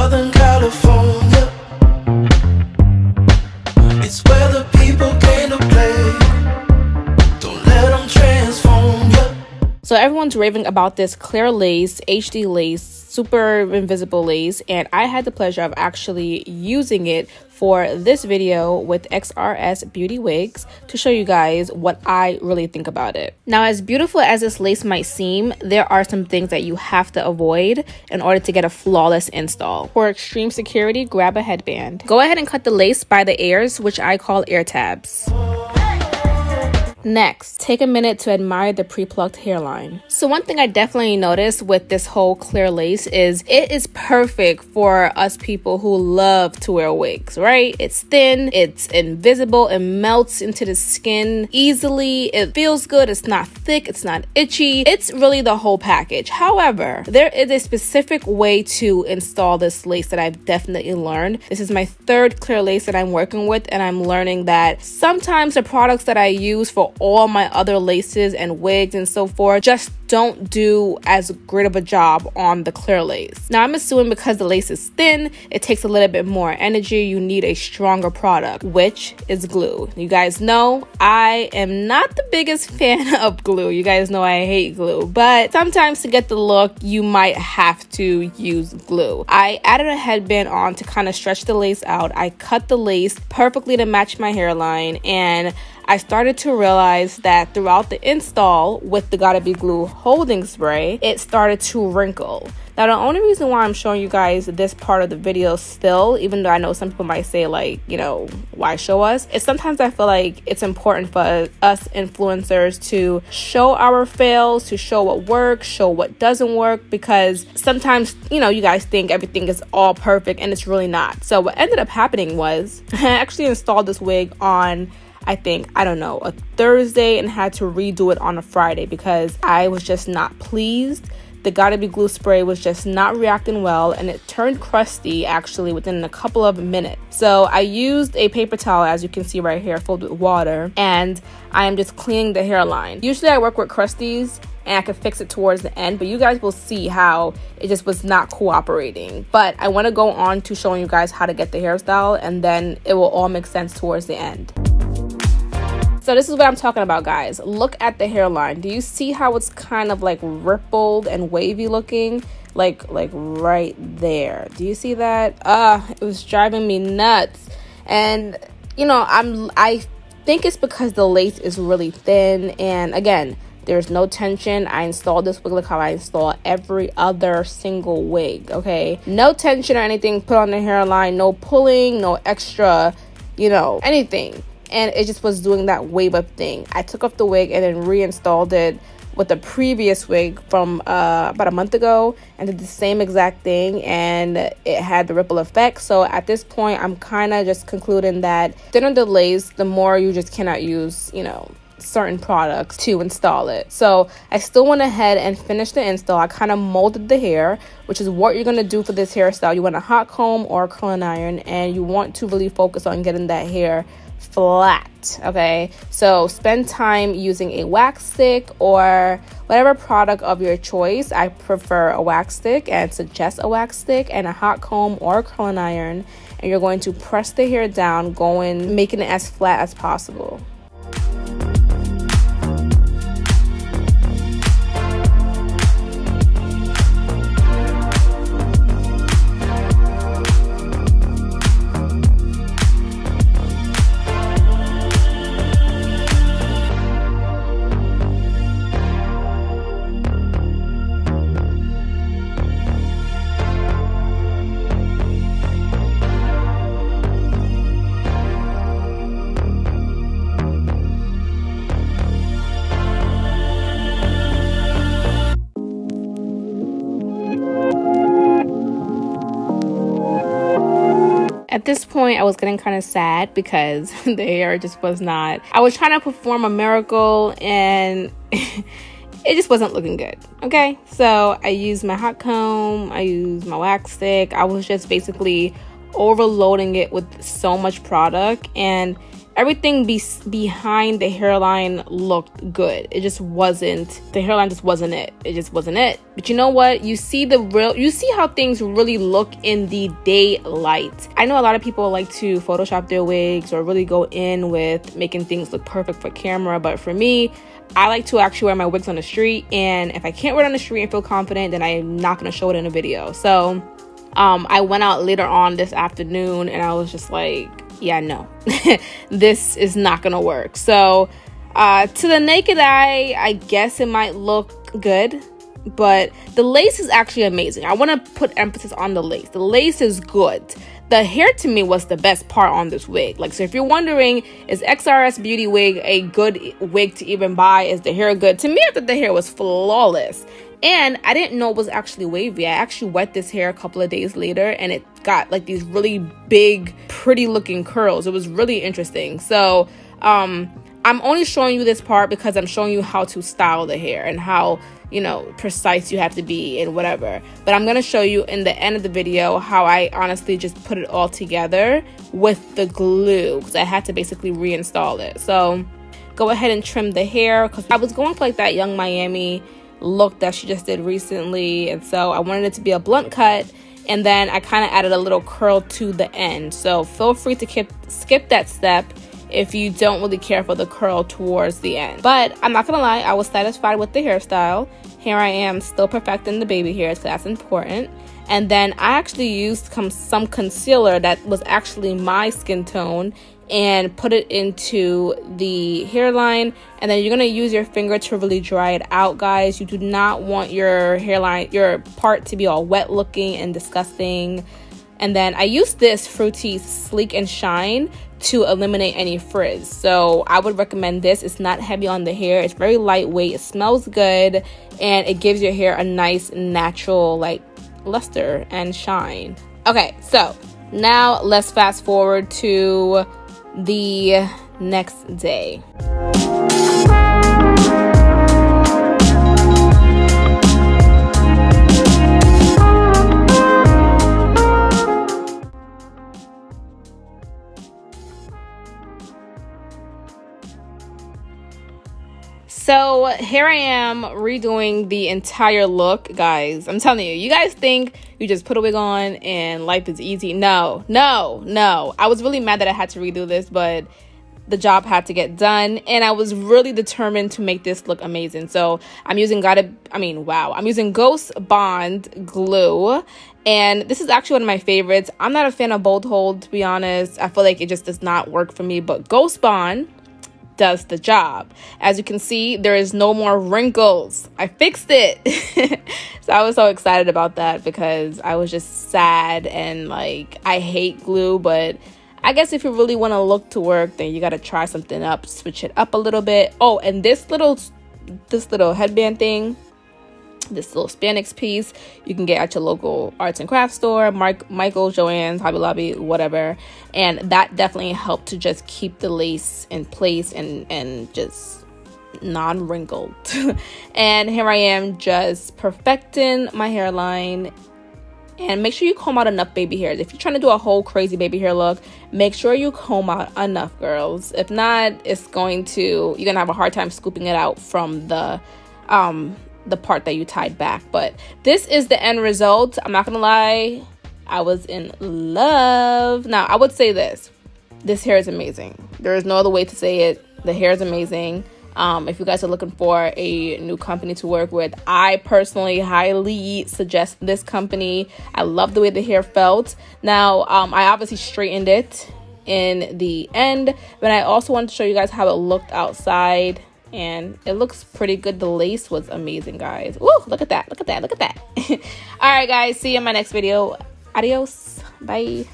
Southern California. It's where the people came to play. Don't let them transform you. So everyone's raving about this clear lace, HD lace, super invisible lace, and I had the pleasure of actually using it for this video with XrsBeauty wigs to show you guys what I really think about it. Now, as beautiful as this lace might seem, there are some things that you have to avoid in order to get a flawless install. For extreme security, grab a headband. Go ahead and cut the lace by the ears, which I call ear tabs. Next, take a minute to admire the pre-plucked hairline. So one thing I definitely noticed with this whole clear lace is it is perfect for us people who love to wear wigs, right? It's thin, it's invisible, it melts into the skin easily, it feels good, it's not thick, it's not itchy. It's really the whole package. However, there is a specific way to install this lace that I've definitely learned. This is my third clear lace that I'm working with, and I'm learning that sometimes the products that I use for all my other laces and wigs and so forth just don't do as great of a job on the clear lace. Now, I'm assuming because the lace is thin, it takes a little bit more energy. You need a stronger product, which is glue. You guys know I am not the biggest fan of glue. You guys know I hate glue, but sometimes to get the look, you might have to use glue. I added a headband on to kind of stretch the lace out. I cut the lace perfectly to match my hairline, and I started to realize that throughout the install with the Gotta Be Glue holding spray, it started to wrinkle. Now, the only reason why I'm showing you guys this part of the video still, even though I know some people might say, like, you know, why show us? Is sometimes I feel like it's important for us influencers to show our fails, to show what works, show what doesn't work, because sometimes, you know, you guys think everything is all perfect and it's really not. So what ended up happening was I actually installed this wig on, I think, I don't know, a Thursday, and had to redo it on a Friday because I was just not pleased. The Gotta Be Glue spray was just not reacting well, and it turned crusty actually within a couple of minutes. So I used a paper towel, as you can see right here, filled with water, and I am just cleaning the hairline. Usually I work with crusties and I can fix it towards the end, but you guys will see how it just was not cooperating. But I want to go on to showing you guys how to get the hairstyle, and then it will all make sense towards the end. So this is what I'm talking about, guys. Look at the hairline. Do you see how it's kind of like rippled and wavy looking? Like right there. Do you see that? It was driving me nuts. And you know, I think it's because the lace is really thin, and again, there's no tension. I installed this wig like how I install every other single wig, okay? No tension or anything put on the hairline, no pulling, no extra, you know, anything. And it just was doing that wave up thing. I took off the wig and then reinstalled it with the previous wig from about a month ago, and did the same exact thing, and it had the ripple effect. So at this point, I'm kind of just concluding that thinner the lace, the more you just cannot use, you know, certain products to install it. So I still went ahead and finished the install. I kind of molded the hair, which is what you're going to do for this hairstyle. You want a hot comb or a curling iron, and you want to really focus on getting that hair flat. Okay, so spend time using a wax stick or whatever product of your choice. I prefer a wax stick and suggest a wax stick and a hot comb or a curling iron, and you're going to press the hair down, making it as flat as possible. At this point, I was getting kind of sad because the hair just was not... I was trying to perform a miracle and it just wasn't looking good, okay? So I used my hot comb, I used my wax stick. I was just basically overloading it with so much product, and everything behind the hairline looked good. It just wasn't, the hairline just wasn't it. It just wasn't it. But you know what? You see how things really look in the daylight. I know a lot of people like to Photoshop their wigs or really go in with making things look perfect for camera, but for me, I like to actually wear my wigs on the street, and if I can't wear it on the street and feel confident, then I'm not going to show it in a video. So I went out later on this afternoon and I was just like, yeah, no, this is not gonna work. So to the naked eye, I guess it might look good, but the lace is actually amazing. I want to put emphasis on the lace. The lace is good. The hair to me was the best part on this wig. Like, so if you're wondering, is XrsBeauty wig a good wig to even buy? Is the hair good? To me, I thought the hair was flawless. And I didn't know it was actually wavy. I actually wet this hair a couple of days later and it got like these really big, pretty looking curls. It was really interesting. So I'm only showing you this part because I'm showing you how to style the hair and how, you know, precise you have to be and whatever. But I'm going to show you in the end of the video how I honestly just put it all together with the glue, because I had to basically reinstall it. So go ahead and trim the hair, because I was going for like that Young Miami look that she just did recently, and so I wanted it to be a blunt cut, and then I kind of added a little curl to the end. So feel free to skip that step if you don't really care for the curl towards the end. But I'm not gonna lie, I was satisfied with the hairstyle. Here I am still perfecting the baby hairs, so that's important. And then I actually used some concealer that was actually my skin tone and put it into the hairline, and then you're going to use your finger to really dry it out, guys. You do not want your hairline, your part, to be all wet looking and disgusting. And then I used this Fruity Sleek and Shine to eliminate any frizz. So I would recommend this. It's not heavy on the hair. It's very lightweight. It smells good, and it gives your hair a nice natural like luster and shine. Okay, so now let's fast forward to the next day. So here I am redoing the entire look, guys. I'm telling you, you guys think you just put a wig on and life is easy. No. I was really mad that I had to redo this, but the job had to get done, and I was really determined to make this look amazing. So I'm using I'm using Ghost Bond glue, and this is actually one of my favorites. I'm not a fan of Bold Hold, to be honest. I feel like it just does not work for me, but Ghost Bond does the job. As you can see, there is no more wrinkles. I fixed it. So I was so excited about that because I was just sad, and like, I hate glue, but I guess if you really want to look to work, then you got to try something up, switch it up a little bit. Oh, and this little headband thing, this little spandex piece, you can get at your local arts and crafts store, Michael's, Joann's, Hobby Lobby, whatever. And that definitely helped to just keep the lace in place and just non-wrinkled. And here I am just perfecting my hairline. And make sure you comb out enough baby hairs. If you're trying to do a whole crazy baby hair look, make sure you comb out enough, girls. If not, you're gonna have a hard time scooping it out from the part that you tied back. But this is the end result. I'm not gonna lie, I was in love. Now, I would say this hair is amazing. There is no other way to say it. The hair is amazing. If you guys are looking for a new company to work with, I personally highly suggest this company. I love the way the hair felt. Now, I obviously straightened it in the end, but I also wanted to show you guys how it looked outside, and it looks pretty good. The lace was amazing, guys. Woo, look at that. All right, guys, see you in my next video. Adios. Bye.